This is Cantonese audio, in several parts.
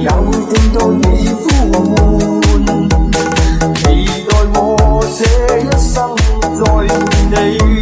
也會聽到你呼喚，期待我這一生再見你。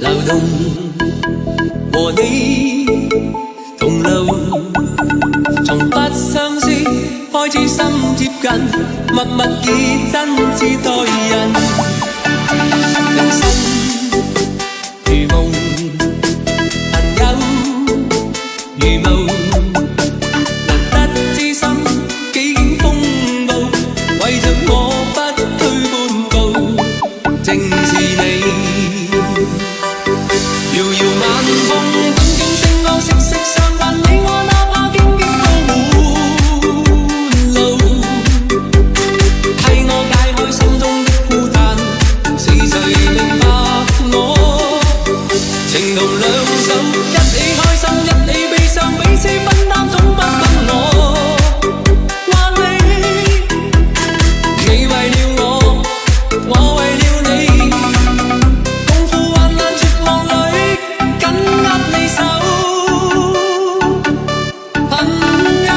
流動和你同流，從不相識開始心接近，默默以真摯待人。人生如夢，朋友如霧，難得知心幾經風暴，為着我不退半步，正是你。遙遙晚風，點點星光，息息相關，你我哪怕荊棘鋪滿路，替我解開心中的孤單，是誰明白我？情同兩手，一起開心，一起悲傷，彼此分擔，總不分我。話你為了我，我為了你。共赴患難絕望裏，緊握你手，朋友。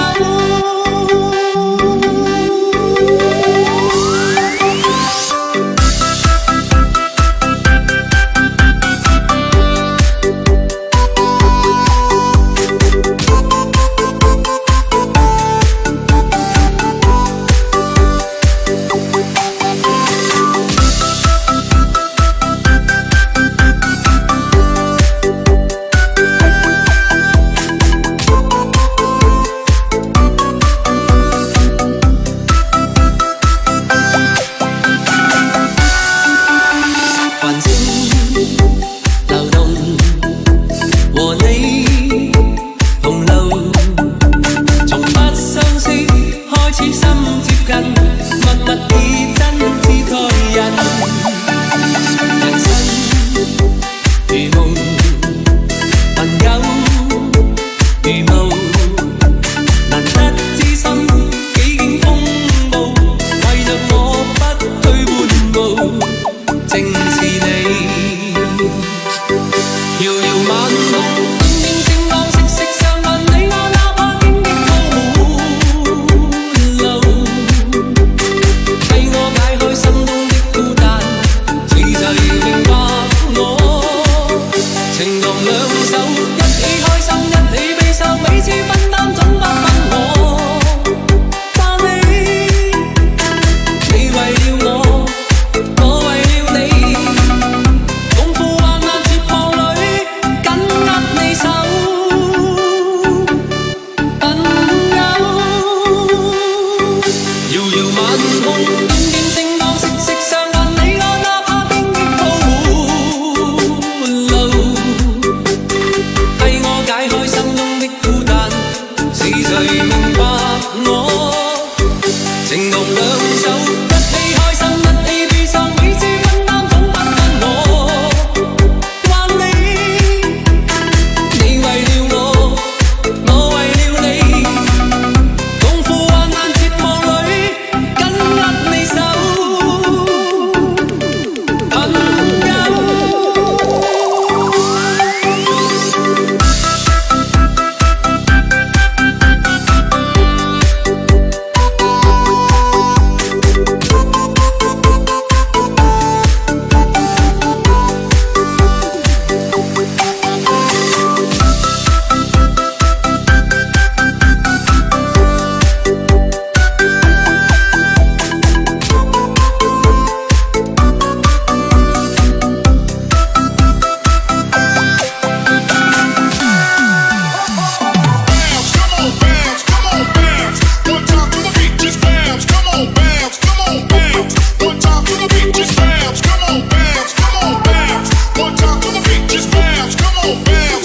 繁星流動，和你同流，從不相識開始心接近，默默以真摯待人。人生如夢，朋友如霧，難得知心幾經風暴，為着我不退半步，正是你。遙遙晚空，點點星光，息息相關，你我哪怕荊棘鋪滿路，替我解開心中的孤單，是誰明白我？情同兩手，一起開心，一起悲傷，彼此分擔，總不分我。話你為了我，我為了你。共赴患難絕望裏，緊握你手，朋友。遙遙晚空，點點星光，息息相關，你我哪怕荊棘鋪滿路，替我解開心中的孤單，是誰明白我？情同兩手，一起開心，一起悲傷，彼此分擔，總不分我。話你為了我，我為了你，共赴患難絕望裏，緊握你手，朋友。One time to the beat, just bounce, come on, bounce.